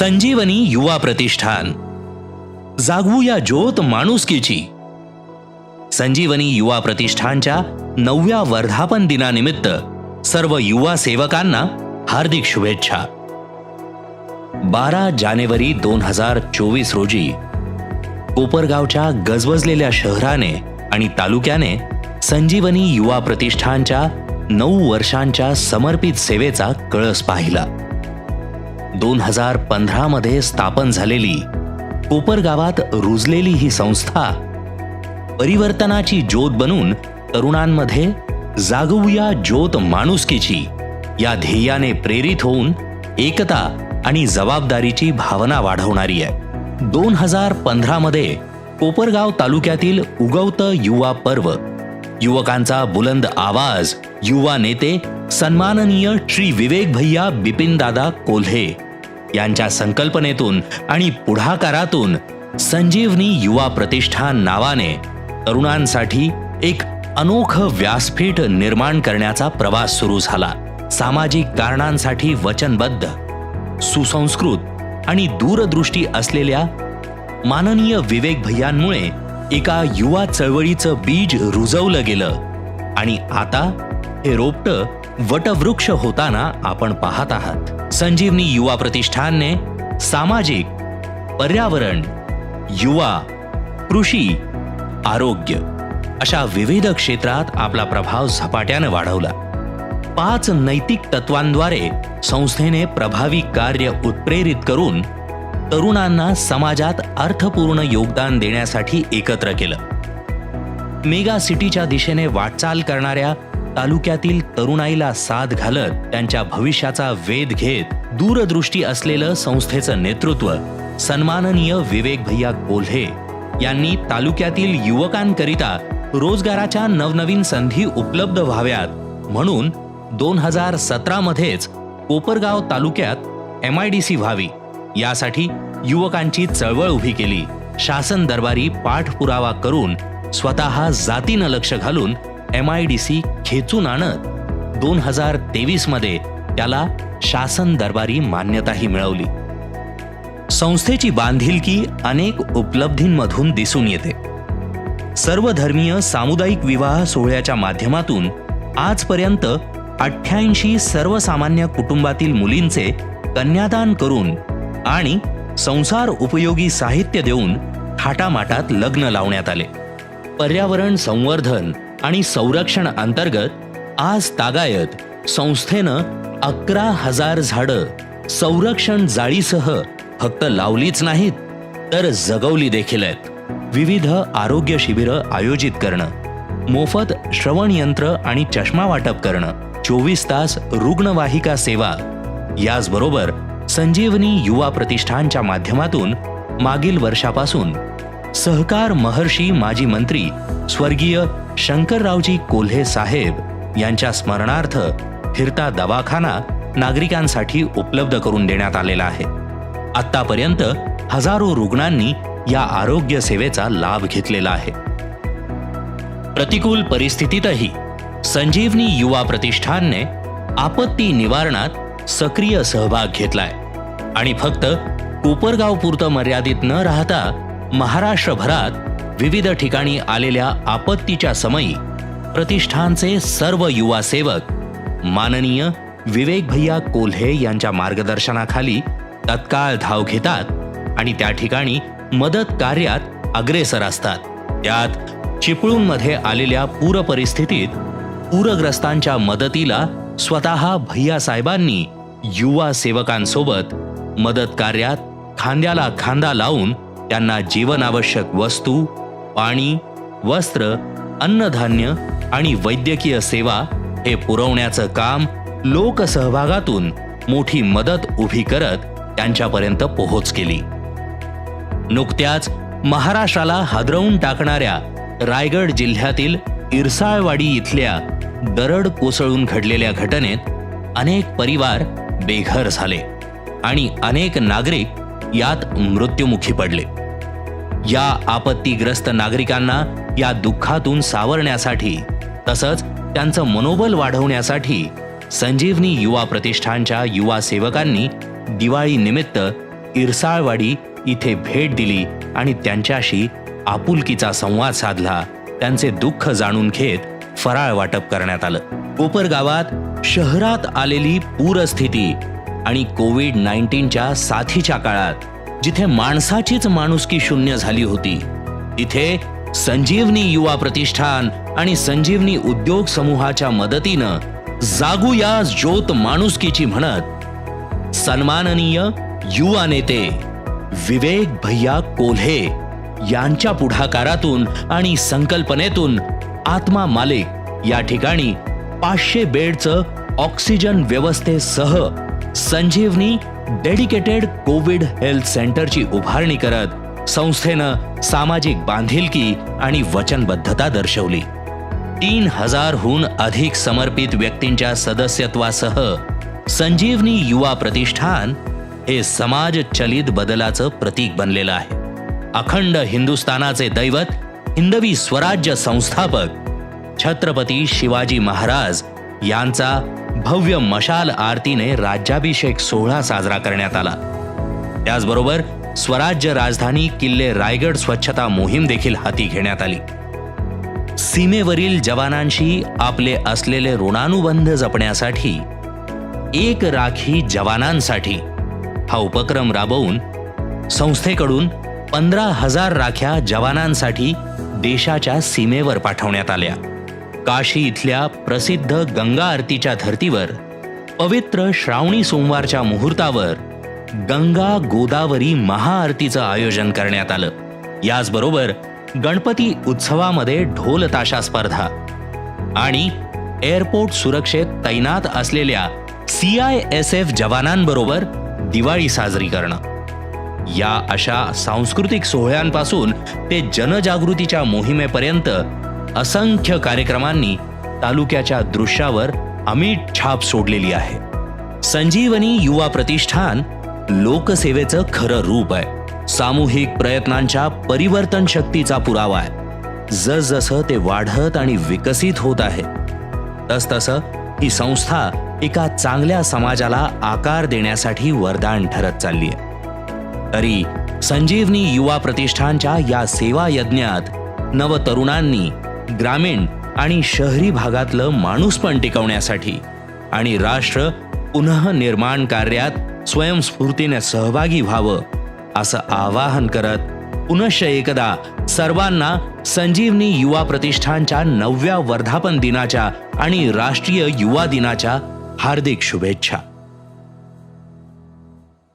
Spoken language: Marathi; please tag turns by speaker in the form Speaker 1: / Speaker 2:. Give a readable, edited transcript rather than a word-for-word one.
Speaker 1: संजीवनी युवा प्रतिष्ठान, जागवूया ज्योत माणुसकीची. संजीवनी युवा प्रतिष्ठानच्या 9व्या वर्धापन दिनानिमित्त सर्व युवा सेवकांना हार्दिक शुभेच्छा. 12 जानेवारी 2024 रोजी कोपरगावच्या गजबजलेल्या शहराने आणि तालुक्याने संजीवनी युवा प्रतिष्ठानच्या 9 वर्षांच्या समर्पित सेवेचा कळस पाहिला. 2015 मध्ये स्थापन झालेली कोपरगावात रुजलेली ही संस्था परिवर्तनाची ज्योत बनून तरुणांमध्ये जागवूया ज्योत माणुसकीची या ध्येयाने प्रेरित होऊन एकता आणि जबाबदारीची भावना वाढवणारी आहे. 2015 मध्ये कोपरगाव तालुक्यातील उगवतं युवा पर्व, युवकांचा बुलंद आवाज, युवा नेते सन्माननीय श्री विवेक भैया बिपिनदादा कोल्हे यांच्या संकल्पनेतून आणि पुढाकारातून संजीवनी युवा प्रतिष्ठान नावाने तरुणांसाठी एक अनोखं व्यासपीठ निर्माण करण्याचा प्रवास सुरू झाला. सामाजिक कारणांसाठी वचनबद्ध, सुसंस्कृत आणि दूरदृष्टी असलेल्या माननीय विवेक भैयांमुळे एका युवा चळवळीचं बीज रुजवलं गेलं आणि आता हे रोपटं वटवृक्ष होताना आपण पाहत आहात. संजीवनी युवा प्रतिष्ठानने सामाजिक, पर्यावरण, युवा, कृषी, आरोग्य अशा विविध क्षेत्रात आपला प्रभाव झपाट्याने वाढवला. 5 नैतिक तत्वांद्वारे संस्थेने प्रभावी कार्य उत्प्रेरित करून तरुणांना समाजात अर्थपूर्ण योगदान देण्यासाठी एकत्र केलं. मेगा सिटीच्या दिशेने वाटचाल करणाऱ्या तालुक्यातील तरुणाईला साथ घालत त्यांच्या भविष्याचा वेध घेत दूरदृष्टी असलेलं संस्थेचं नेतृत्व सन्माननीय विवेक भैया कोल्हे यांनी तालुक्यातील युवकांकरिता रोजगाराच्या नवनवीन संधी उपलब्ध व्हाव्यात म्हणून 2017 मध्येच कोपरगाव तालुक्यात MIDC व्हावी यासाठी युवकांची चळवळ उभी केली. शासन दरबारी पाठपुरावा करून स्वतः जातीनं लक्ष घालून MIDC खेचून आणत 2023 मध्ये त्याला शासन दरबारी मान्यताही मिळवली. संस्थेची बांधिलकी अनेक उपलब्धींमधून दिसून येते. सर्वधर्मीय सामुदायिक विवाह सोहळ्याच्या माध्यमातून आजपर्यंत 88 सर्वसामान्य कुटुंबातील मुलींचे कन्यादान करून आणि संसार उपयोगी साहित्य देऊन थाटामाटात लग्न लावण्यात आले. पर्यावरण संवर्धन आणि संरक्षण अंतर्गत आज तागायत संस्थेनं 11,000 झाडं संरक्षण जाळीसह फक्त लावलीच नाहीत तर जगवली देखील आहेत. विविध आरोग्य शिबिरं आयोजित करणं, मोफत श्रवण यंत्र आणि चष्मा वाटप करणं, 24 तास रुग्णवाहिका सेवा, याचबरोबर संजीवनी युवा प्रतिष्ठानच्या माध्यमातून मागील वर्षापासून सहकार महर्षी माजी मंत्री स्वर्गीय शंकररावजी कोल्हे साहेब यांच्या स्मरणार्थ फिरता दवाखाना नागरिकांसाठी उपलब्ध करून देण्यात आलेला आहे. आतापर्यंत हजारो रुग्णांनी या आरोग्य सेवेचा लाभ घेतलेला आहे. प्रतिकूल परिस्थितीतही संजीवनी युवा प्रतिष्ठानने आपत्ती निवारणात सक्रिय सहभाग घेतलाय आणि फक्त कोपरगाव पुरतं मर्यादित न राहता महाराष्ट्रभरात विविध ठिकाणी आलेल्या आपत्तीच्या समयी प्रतिष्ठानचे सर्व युवा सेवक माननीय विवेक भैया कोल्हे यांच्या मार्गदर्शनाखाली तत्काळ धाव घेतात आणि त्या ठिकाणी मदत कार्यात अग्रेसर असतात. त्यात चिपळूणमध्ये आलेल्या पूर परिस्थितीत पूरग्रस्तांच्या मदतीला स्वतः भैया साहेबांनी युवा सेवकांसोबत मदत कार्यात खांद्याला खांदा लावून त्यांना जीवनावश्यक वस्तू, पाणी, वस्त्र, अन्नधान्य आणि वैद्यकीय सेवा हे पुरवण्याचं काम लोकसहभागातून मोठी मदत उभी करत त्यांच्यापर्यंत पोहोच केली. नुकत्याच महाराष्ट्राला हादरवून टाकणाऱ्या रायगड जिल्ह्यातील इरसाळवाडी इथल्या दरड कोसळून घडलेल्या घटनेत अनेक परिवार बेघर झाले आणि अनेक नागरिक यात मृत्युमुखी पडले. या आपत्तीग्रस्त नागरिकांना या दुःखातून सावरण्यासाठी तसंच त्यांचं मनोबल वाढवण्यासाठी संजीवनी युवा प्रतिष्ठानच्या युवा सेवकांनी दिवाळी निमित्त इरसाळवाडी इथे भेट दिली आणि त्यांच्याशी आपुलकीचा संवाद साधला. त्यांचे दुःख जाणून घेत फराळ वाटप करण्यात आलं. कोपरगावात शहरात आलेली पूरस्थिती आणि कोविड-19च्या साथीच्या काळात जिथे माणसाचीच माणुसकी शून्य झाली होती, तिथे संजीवनी युवा प्रतिष्ठान आणि संजीवनी उद्योग समूहाच्या मदतीनं जागूया ज्योत माणुसकीची म्हणत सन्माननीय युवा नेते विवेक भैया कोल्हे यांच्या पुढाकारातून आणि संकल्पनेतून आत्मा मालिक या ठिकाणी 500 बेडचं ऑक्सिजन व्यवस्थेसह संजीवनी डेडिकेटेड कोविड हेल्थ सेंटरची उभारणी करत संस्थेनं सामाजिक बांधिलकी आणि वचनबद्धता दर्शवली. 3000हून अधिक समर्पित व्यक्तींच्या सदस्यत्वासह संजीवनी युवा प्रतिष्ठान हे समाज चलित बदलाचं प्रतीक बनलेलं आहे. अखंड हिंदुस्थानाचे दैवत हिंदवी स्वराज्य संस्थापक छत्रपती शिवाजी महाराज यांचा भव्य मशाल आरतीने राज्याभिषेक सोहळा साजरा करण्यात आला. त्याचबरोबर स्वराज्य राजधानी किल्ले रायगड स्वच्छता मोहीम देखील हाती घेण्यात आली. सीमेवरील जवानांशी आपले असलेले ऋणानुबंध जपण्यासाठी एक राखी जवानांसाठी हा उपक्रम राबवून संस्थेकडून 15,000 राख्या जवानांसाठी देशाच्या सीमेवर पाठवण्यात आल्या. काशी इथल्या प्रसिद्ध गंगा आरतीच्या धर्तीवर पवित्र श्रावणी सोमवारच्या मुहूर्तावर गंगा गोदावरी महाआरतीचं आयोजन करण्यात आलं. याचबरोबर गणपती उत्सवामध्ये ढोल ताशा स्पर्धा आणि एअरपोर्ट सुरक्षेत तैनात असलेल्या CISF जवानांबरोबर दिवाळी साजरी करणं, या अशा सांस्कृतिक सोहळ्यांपासून ते जनजागृतीच्या मोहिमेपर्यंत असंख्य कार्यक्रमांनी तालुक्याच्या दृश्यावर अमिट छाप सोडलेली आहे. संजीवनी युवा प्रतिष्ठान लोकसेवेचं खरं रूप आहे. सामूहिक प्रयत्नांच्या परिवर्तन शक्तीचा पुरावा आहे. जसजसं ते वाढत आणि विकसित होत आहे, तसतसं ही संस्था एका चांगल्या समाजाला आकार देण्यासाठी वरदान ठरत चालली आहे. तरी संजीवनी युवा प्रतिष्ठानच्या या सेवा यज्ञात नवतरुणांनी ग्रामीण आणि शहरी भागातलं माणूसपण टिकवण्यासाठी आणि राष्ट्र पुनर्निर्माण कार्यात स्वयंस्फूर्तीने सहभागी व्हावं असं आवाहन करत पुनश्च एकदा सर्वांना संजीवनी युवा प्रतिष्ठानच्या 9व्या वर्धापन दिनाच्या आणि राष्ट्रीय युवा दिनाच्या हार्दिक शुभेच्छा.